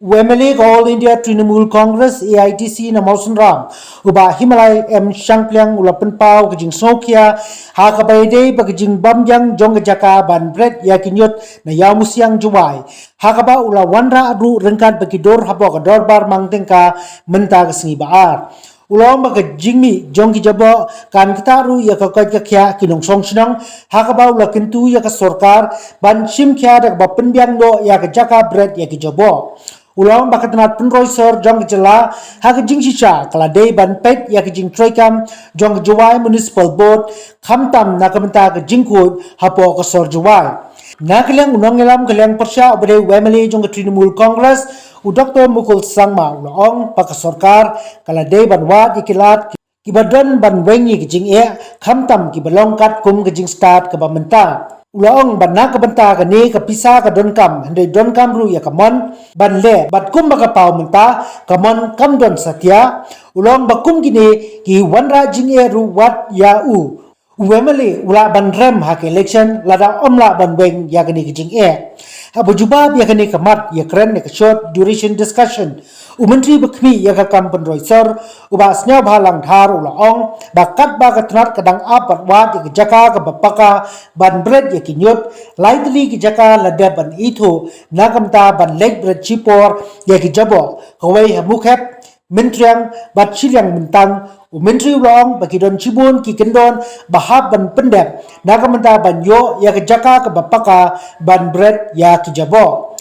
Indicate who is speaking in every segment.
Speaker 1: MLA All India Trinamool Congress AITC na Mausun Ram uba Himalaya M Shangpliang ulapan pau kajing Sokia hakabayde bagajing bamjang jong jaka ban bread yakinyot na yamusiang Jowai hakaba ula wanra adu rengkat bagidor habo kadorbar mangtengka menta sngi baar ulong baga jingmi jongki jaboh kan kitaru ya kakat kakya kinong song sinang hakaba ula kintu ya ka sorkar ban sim kya dak ba penbiang do ya ka jaka bread ya ki jaboh ulang bakat nat penroy sor jong jylla hak jing shisha kala day ban pet ya jing troikam jong Jowai municipal board khamtam na kamenta ka jingkut hapo ka sor Jowai nakilang unang ngelam kalang persya obade wemele jong Trinamool Congress u Dr. Mukul sangma ulong pakasorkar kala day ban wat ikilat kibadon ban wengi kijing khamtam kibalong kat kum kijing start kabamenta Ulaong ban na kabanta ka ni kapisa ka donkam hande donkam ru ya kamon ban le bat kum baka pau menta kamon kam don satya ulong bakum gini ki wanra jing ru wat ya uwemali ula ban rem hak election lada omla ban weng ya gani kijing abu jubab ya gani kamat ya kren ya short duration discussion Menteri Bekmi ya ka kampen roisor uba snya balang thar ulaong bakat ba ka tnat kadang apat wat ya jaka ka bapaka ban bread ya kinyot lightly ki jaka lada ban itho nakamta ban leg bread chipor ya ki jaboh kawai hamukep mentriang bat chiliang mentang menteri ulang bagi don cibun ki kendon bahab ban pendep nakamta ban yo ya ki jaka ka bapaka ban bread ya ki jaboh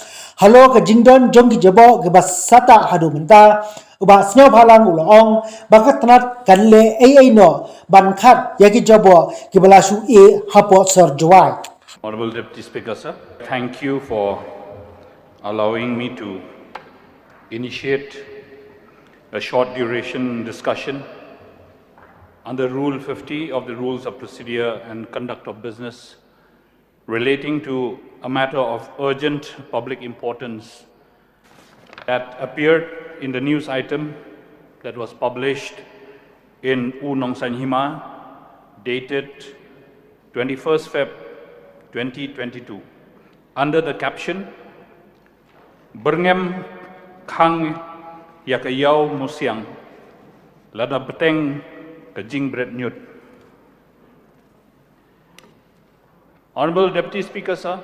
Speaker 1: Halo ke jingdon jong ki jaboh ke basata hadu menta uba snyo phalang ulong bakat tanat kanle no ban khat ya ki jaboh ki balasu hapo sor Jowai.
Speaker 2: Honorable Deputy Speaker, sir, thank you for allowing me to initiate a short duration discussion under Rule 50 of the Rules of Procedure and Conduct of Business relating to a matter of urgent public importance that appeared in the news item that was published in Nong San Hima, dated 21st Feb 2022, under the caption, Berngem Khang Yakayau Musiang, Lada Beteng Kajing Bread Nyut. Honorable Deputy Speaker, sir,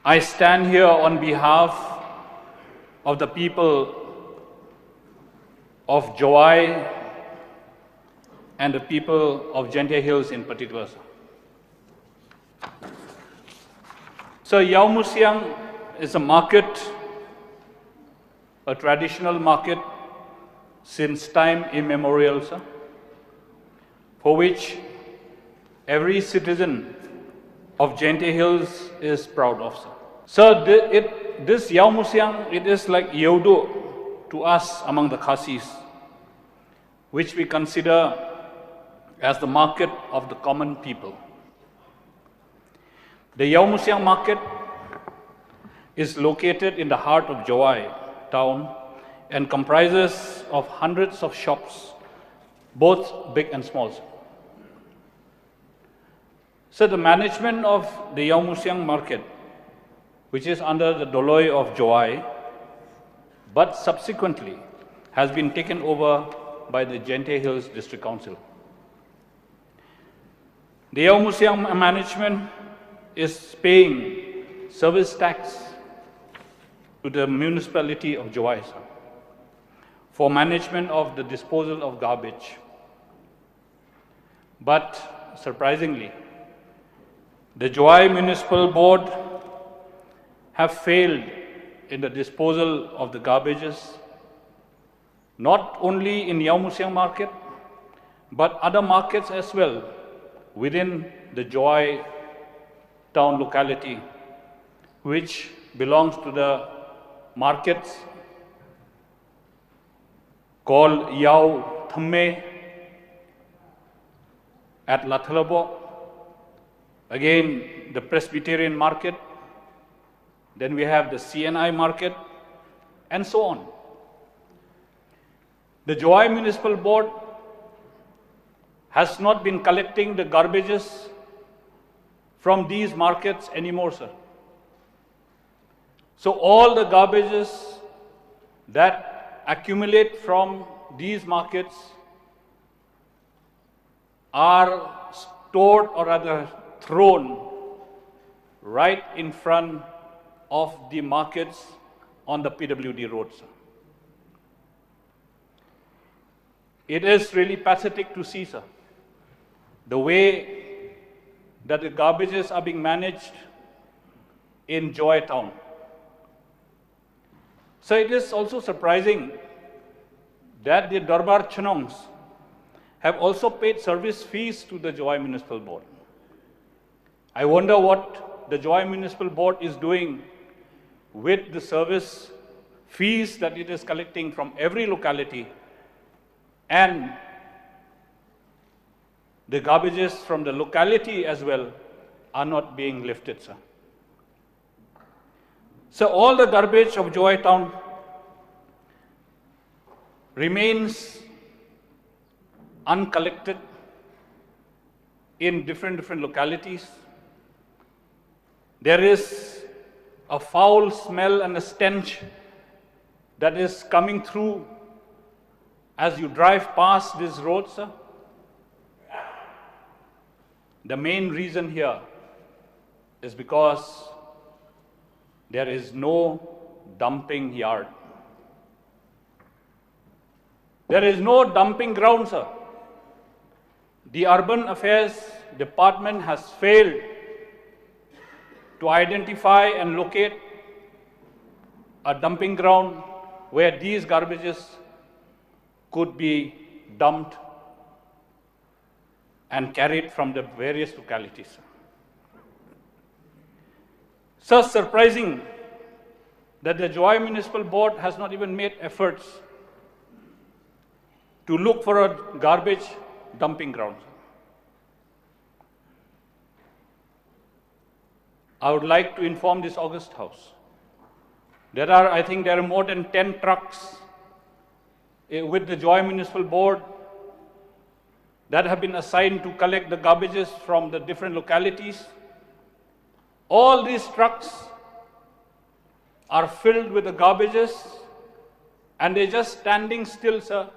Speaker 2: I stand here on behalf of the people of Jowai and the people of Jaintia Hills in particular. So Yau Musiang is a market, a traditional market since time immemorial, sir, for which every citizen of Jaintia Hills is proud of, sir. So this Yau Musiang, it is like Yodo to us among the Khasis, which we consider as the market of the common people. The Yau Musiang market is located in the heart of Jowai town and comprises of hundreds of shops, both big and small. So the management of the Yau Musiang market, which is under the Doloi of Jowai, but subsequently has been taken over by the Jaintia Hills District Council. The Yau Musiang management is paying service tax to the municipality of Jowai for management of the disposal of garbage. But surprisingly, the Jowai Municipal Board have failed in the disposal of the garbages, not only in Yau Musiang market, but other markets as well within the Jowai town locality, which belongs to the markets called Yau Thamme at Lathalabo, again the Presbyterian market, then we have the CNI market, and so on. The Jowai Municipal Board has not been collecting the garbages from these markets anymore, sir. So all the garbages that accumulate from these markets are stored or rather thrown right in front of the markets on the PWD roads. It is really pathetic to see, sir, the way that the garbages are being managed in Jowai town. So it is also surprising that the Darbar Chenongs have also paid service fees to the Jowai Municipal Board. I wonder what the Jowai Municipal Board is doing with the service fees that it is collecting from every locality, and the garbages from the locality as well are not being lifted, sir. So all the garbage of Jowai town remains uncollected in different localities. There is a foul smell and a stench that is coming through as you drive past these roads, sir. The main reason here is because there is no dumping yard. There is no dumping ground, sir. The Urban Affairs Department has failed to identify and locate a dumping ground where these garbages could be dumped and carried from the various localities. So surprising that the Jowai Municipal Board has not even made efforts to look for a garbage dumping ground. I would like to inform this august house. I think there are more than 10 trucks with the Jowai Municipal Board that have been assigned to collect the garbages from the different localities. All these trucks are filled with the garbages and they're just standing still, sir,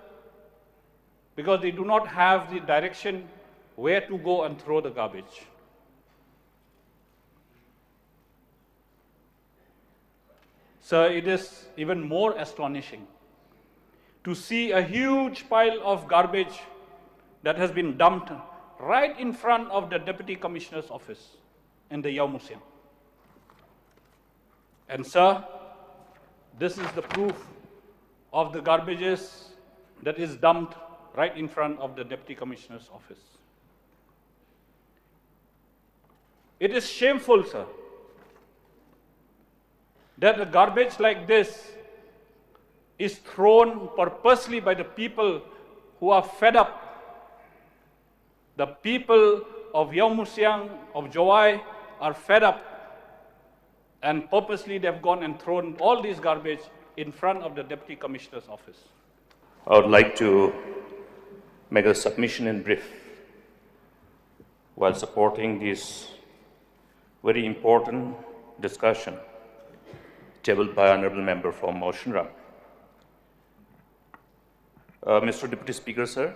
Speaker 2: because they do not have the direction where to go and throw the garbage. So it is even more astonishing to see a huge pile of garbage that has been dumped right in front of the Deputy Commissioner's office in the Yau Museum. And sir, this is the proof of the garbages that is dumped right in front of the Deputy Commissioner's office. It is shameful, sir, that a garbage like this is thrown purposely by the people who are fed up. The people of Yau Museum, of Jowai, are fed up, and purposely they have gone and thrown all these garbage in front of the Deputy Commissioner's office.
Speaker 3: I would like to make a submission in brief while supporting this very important discussion tabled by Honorable Member from Motion Ram. Mr. Deputy Speaker, sir,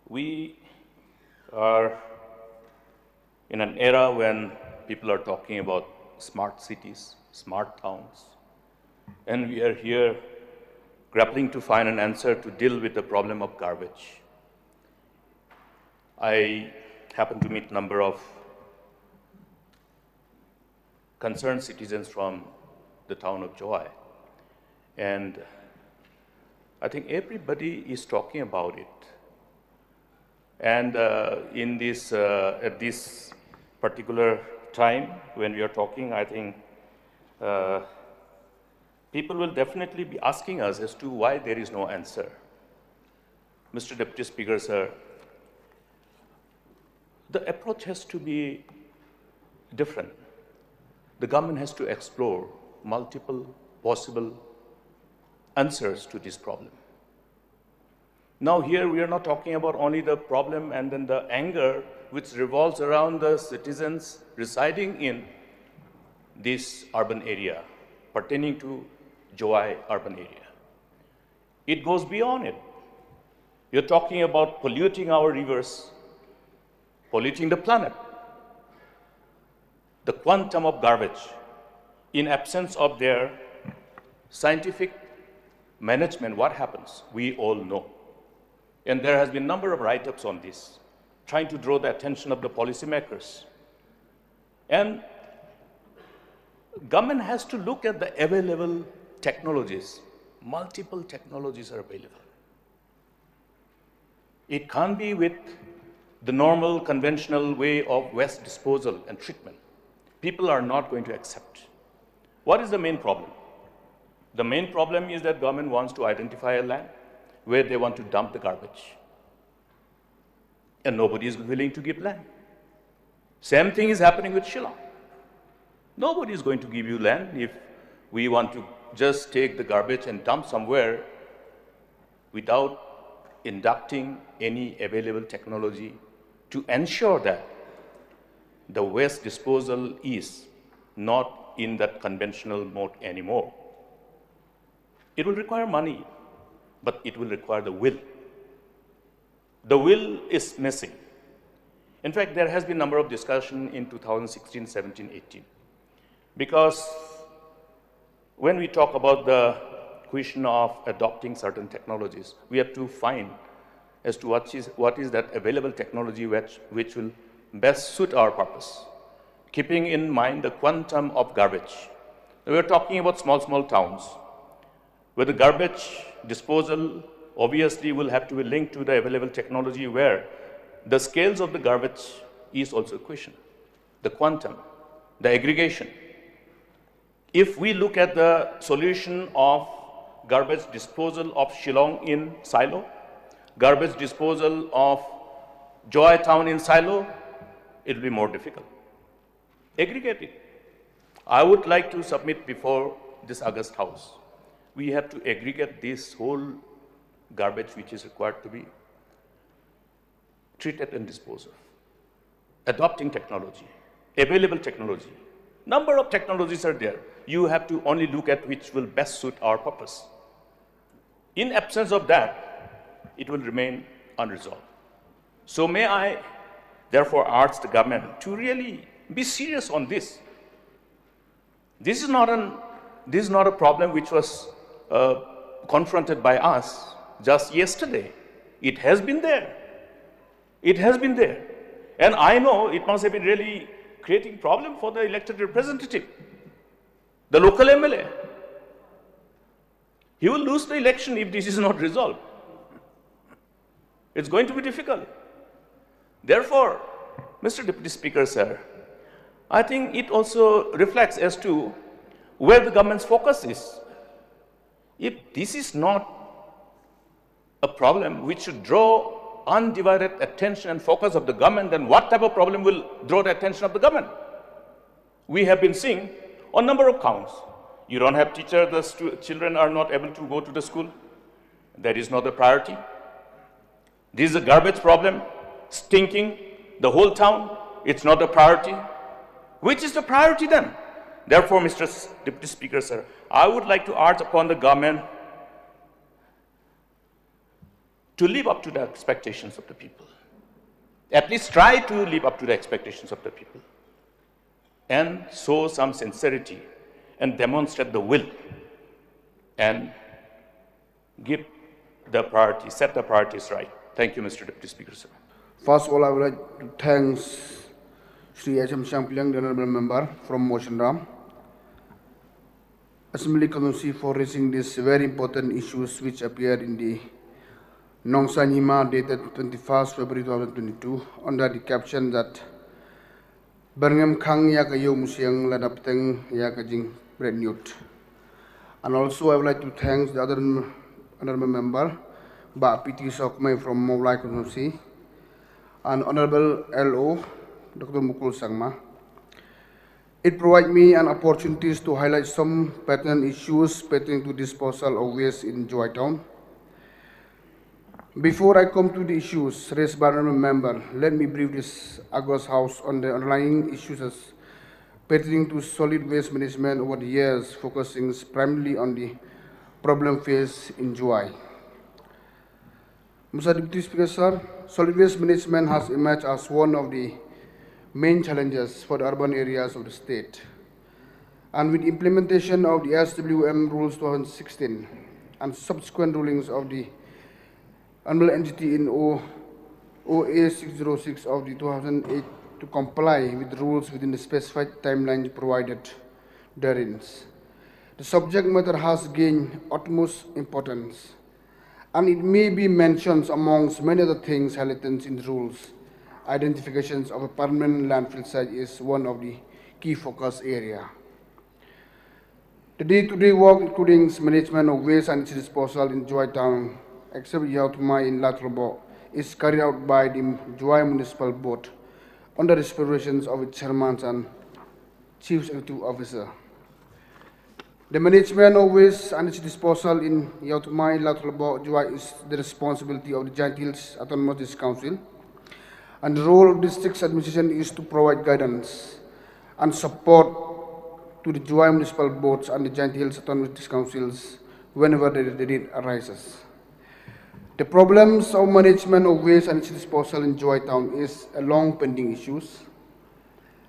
Speaker 3: we are in an era when people are talking about smart cities, smart towns, and we are here grappling to find an answer to deal with the problem of garbage. I happen to meet a number of concerned citizens from the town of Jowai, and I think everybody is talking about it. And in this, at this particular time when we are talking, I think people will definitely be asking us as to why there is no answer. Mr. Deputy Speaker, sir, the approach has to be different. The government has to explore multiple possible answers to this problem. Now here we are not talking about only the problem and then the anger which revolves around the citizens residing in this urban area, pertaining to Jowai urban area. It goes beyond it. You're talking about polluting our rivers, polluting the planet. The quantum of garbage, in absence of their scientific management, what happens? We all know. And there has been a number of write-ups on this, trying to draw the attention of the policymakers. And government has to look at the available technologies. Multiple technologies are available. It can't be with the normal, conventional way of waste disposal and treatment. People are not going to accept. What is the main problem? The main problem is that government wants to identify a land where they want to dump the garbage. And nobody is willing to give land. Same thing is happening with Shillong. Nobody is going to give you land if we want to just take the garbage and dump somewhere without inducting any available technology to ensure that the waste disposal is not in that conventional mode anymore. It will require money, but it will require the will. The will is missing. In fact, there has been a number of discussion in 2016, 17, 18. Because when we talk about the question of adopting certain technologies, we have to find as to what is that available technology which will best suit our purpose, keeping in mind the quantum of garbage. We are talking about small towns, where the garbage disposal obviously will have to be linked to the available technology, where the scales of the garbage is also a question. The quantum, the aggregation. If we look at the solution of garbage disposal of Shillong in silo, garbage disposal of Jowai town in silo, it will be more difficult. Aggregate it. I would like to submit before this August House. We have to aggregate this whole garbage which is required to be treated and disposed of. Adopting technology, available technology. Number of technologies are there. You have to only look at which will best suit our purpose. In absence of that, it will remain unresolved. So may I therefore urge the government to really be serious on this. This is not a problem which was confronted by us just yesterday. It has been there. It has been there. And I know it must have been really creating problem for the elected representative, the local MLA. He will lose the election if this is not resolved. It's going to be difficult. Therefore, Mr. Deputy Speaker, sir, I think it also reflects as to where the government's focus is. If this is not a problem which should draw undivided attention and focus of the government, then what type of problem will draw the attention of the government? We have been seeing on number of counts. You don't have teachers, the children are not able to go to the school. That is not the priority. This is a garbage problem, stinking the whole town. It's not a priority. Which is the priority then? Therefore, Mr. Deputy Speaker, sir, I would like to urge upon the government to live up to the expectations of the people. At least try to live up to the expectations of the people and show some sincerity and demonstrate the will and give the priority, set the priorities right. Thank you, Mr. Deputy Speaker, sir.
Speaker 4: First of all, I would like to thank Sri H.M. Shampiang, the Honorable Member from Motion Ram, Assembly Committee for raising these very important issues which appeared in the Nongsa Nima dated 21st February 2022 under the caption that Birmingham Kang ya kayo musyang ladapteng ya kajing bread newt. And also I would like to thank the other honorable member, Ba P.T. Sokmai from Meghalaya Constituency, and Honorable L.O. Dr. Mukul Sangma. It provides me an opportunity to highlight some pertinent issues pertaining to disposal of waste in Jowai town. Before I come to the issues raised by honorable member, let me brief this August House on the underlying issues as pertaining to solid waste management over the years, focusing primarily on the problem faced in Jowai. Mr. Deputy Speaker, sir, solid waste management has emerged as one of the main challenges for the urban areas of the state. And with implementation of the SWM Rules 2016 and subsequent rulings of the MLA entity in OA 606 of the 2008 to comply with rules within the specified timeline provided therein, the subject matter has gained utmost importance, and it may be mentioned amongst many other things highlighted in the rules. Identifications of a permanent landfill site is one of the key focus area. The day-to-day work, including management of waste and its disposal in Jowai town, except Yautmai in Latrobo, is carried out by the Jowai Municipal Board under the supervision of its chairman and chief executive officer. The management of waste and its disposal in Yautmai, Latrobo, Jowai is the responsibility of the Jaintia Hills Autonomous District Council, and the role of district administration is to provide guidance and support to the Jowai Municipal Boards and the Jaintia Hills Autonomous District Councils whenever the need arises. The problems of management of waste and its disposal in Jowai town is a long pending issue,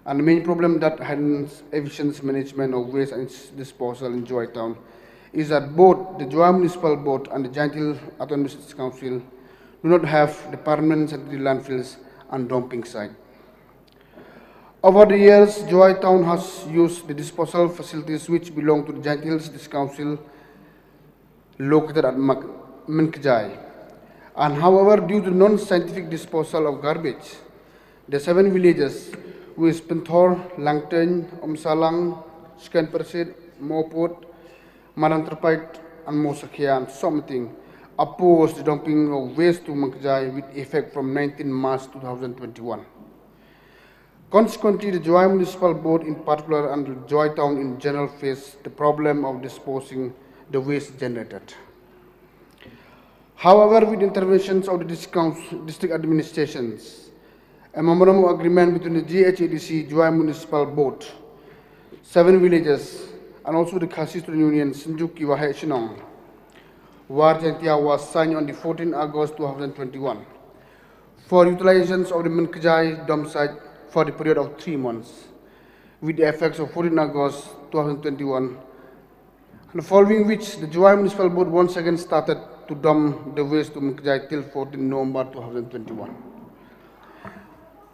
Speaker 4: and the main problem that hinders efficient management of waste and its disposal in Jowai town is that both the Jowai Municipal Board and the Jaintia Hills Autonomous District Council do not have the permanent sanitary landfills and dumping site. Over the years, Jowai town has used the disposal facilities which belong to the Jaintia Hills District Council located at Meghalaya. And however, due to non-scientific disposal of garbage, the 7 villages with Penthor, Langten, Omsalang, Skan Persid, Mopot, Marantrapait, and Mosakia, and something opposed the dumping of waste to Meghalaya with effect from 19 March 2021. Consequently, the Jowai Municipal Board in particular and the Jowai town in general face the problem of disposing the waste generated. However, with interventions of the district administrations, a memorandum of agreement between the GHADC, Jowai Municipal Board, 7 villages, and also the Khasi Student Union, Sinjuki Wahai Shillong, War Jaintia was signed on the 14th August 2021 for utilizations of the Meghalaya dump site for the period of 3 months, with the effects of 14 August 2021, and following which the Jowai Municipal Board once again started to dump the waste to Meghalaya till 14 November 2021.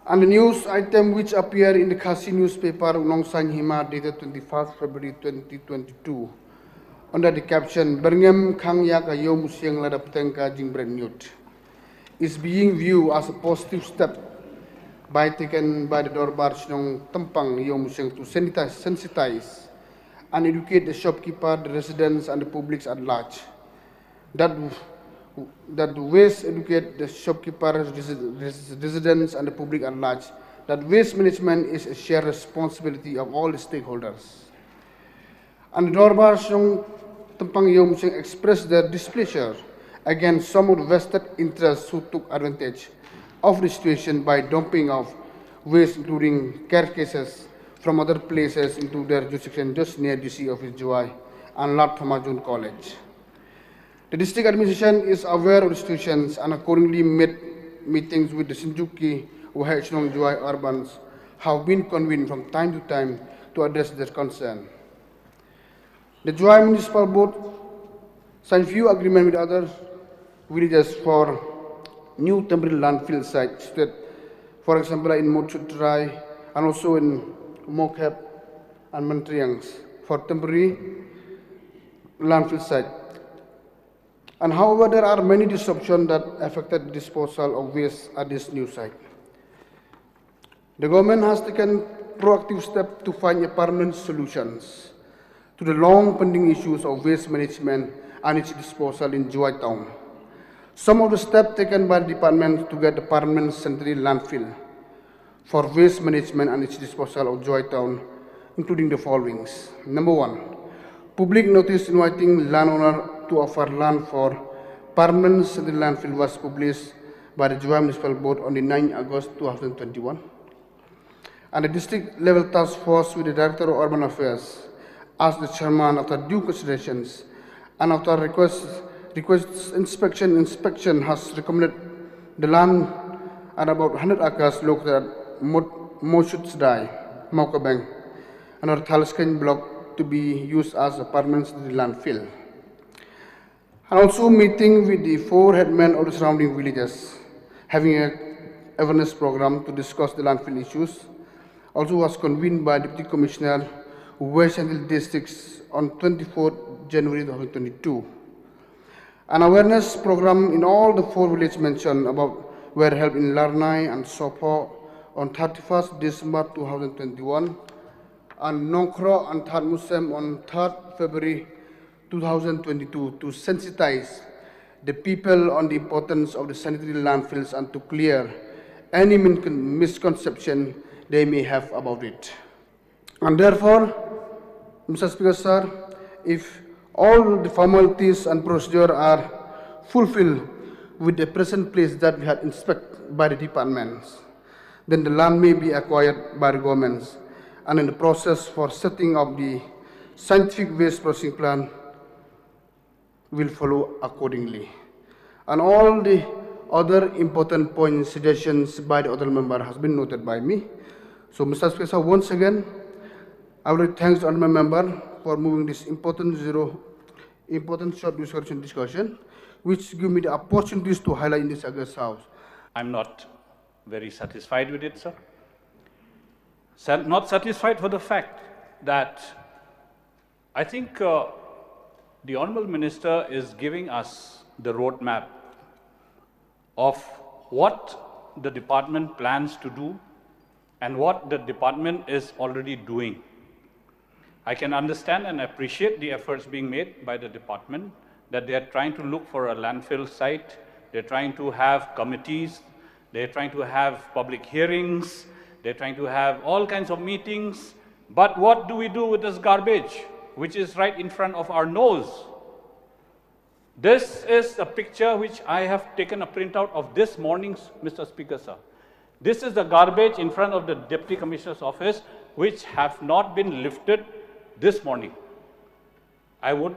Speaker 4: And the news item which appeared in the Khasi newspaper Nongsang Hima dated 21st February 2022 under the caption Berngem Khang Yak Ayo Musyang Lada Ptengka Jingbren Newt is being viewed as a positive step taken by the Dorbar Shillong Tempang Yo Musyang to sensitize and educate the shopkeeper, the residents, and the public at large. That waste educate the shopkeepers, residents, and the public at large. That waste management is a shared responsibility of all the stakeholders. And the Dorbar Shillong Tempang Yo Musyang expressed their displeasure against some of the vested interests who took advantage of the situation by dumping of waste, including carcasses from other places into their jurisdiction just near DC office Jowai and Lat Phamajun College. The district administration is aware of the situations and accordingly made meetings with the Sinjuki Wahai Shillong Jowai urbans have been convened from time to time to address their concern. The Jowai Municipal Board signed few agreements with other villages for new temporary landfill sites, for example in Mochutrai and also in Mokep and Mantriangs for temporary landfill site. And however, there are many disruptions that affected the disposal of waste at this new site. The government has taken proactive steps to find a permanent solutions to the long pending issues of waste management and its disposal in Jowai town. Some of the steps taken by the department to get a permanent sanitary landfill for waste management and its disposal of Jowai town, including the following. Number 1, public notice inviting landowner to offer land for permanent sanitary landfill was published by the Jowai Municipal Board on the 9th August 2021. and the district level task force with the Director of Urban Affairs as the chairman after due considerations and after request inspection has recommended the land at about 100 acres located at Moshutzdai, Maukabeng, and our Thalsken block to be used as a permanent landfill. And also meeting with the 4 headmen of the surrounding villages, having a awareness program to discuss the landfill issues. Also was convened by Deputy Commissioner West Central Districts on 24 January 2022. An awareness program in all the 4 villages mentioned about were held in Larnai and Sopo on 31st December 2021, and Nongkro and Thad Musem on 3rd February 2022 to sensitize the people on the importance of the sanitary landfills and to clear any misconception they may have about it. And therefore, Mr. Speaker, sir, if all the formalities and procedure are fulfilled with the present place that we had inspected by the departments, then the land may be acquired by the governments, and in the process for setting up the scientific waste processing plant will follow accordingly. And all the other important points, suggestions by the other member has been noted by me. So, Mr. Speaker, once again, I would like to thank the honourable member for moving this important short discussion, which give me the opportunities to highlight in this August House.
Speaker 2: I'm not very satisfied with it, sir. Not satisfied for the fact that I think the Honourable Minister is giving us the roadmap of what the department plans to do and what the department is already doing. I can understand and appreciate the efforts being made by the department, that they are trying to look for a landfill site, they're trying to have committees, they're trying to have public hearings, they're trying to have all kinds of meetings. But what do we do with this garbage, which is right in front of our nose? This is a picture which I have taken a printout of this morning's, Mr. Speaker, sir. This is the garbage in front of the Deputy Commissioner's office, which have not been lifted this morning. I would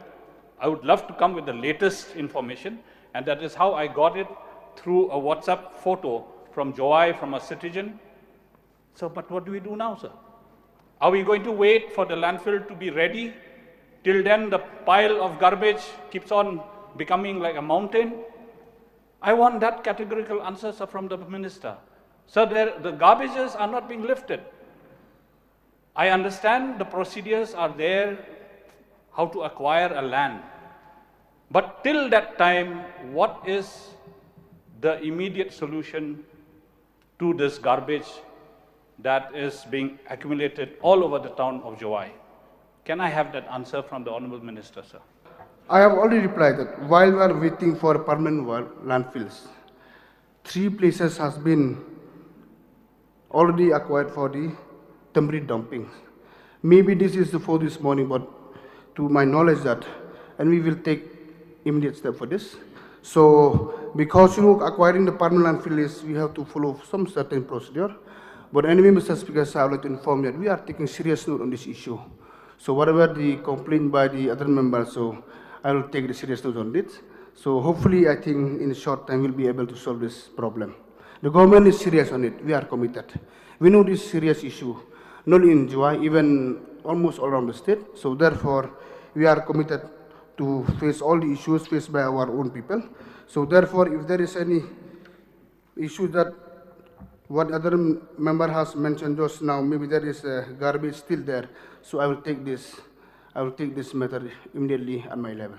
Speaker 2: love to come with the latest information, and that is how I got it through a WhatsApp photo from Jowai, from a citizen. So, but what do we do now, sir? Are we going to wait for the landfill to be ready? Till then, the pile of garbage keeps on becoming like a mountain? I want that categorical answer, sir, from the minister. Sir, the garbages are not being lifted. I understand the procedures are there, how to acquire a land. But till that time, what is the immediate solution to this garbage that is being accumulated all over the town of Jowai? Can I have that answer from the Honourable Minister, sir?
Speaker 4: I have already replied that while we are waiting for permanent landfills, 3 places has been already acquired for the temporary dumping. Maybe this is for this morning, but to my knowledge that, and we will take immediate step for this. So, because acquiring the permanent landfill is, we have to follow some certain procedure. But anyway, Mr. Speaker, I would like to inform that we are taking serious note on this issue. So whatever the complaint by the other members, so I will take the serious note on it. So hopefully, I think in a short time we'll be able to solve this problem. The government is serious on it. We are committed. We know this serious issue, not in Jowai, even almost all around the state. So therefore, we are committed to face all the issues faced by our own people. So therefore, if there is any issue that what other member has mentioned just now, maybe there is garbage still there. So I will take this matter immediately at my level.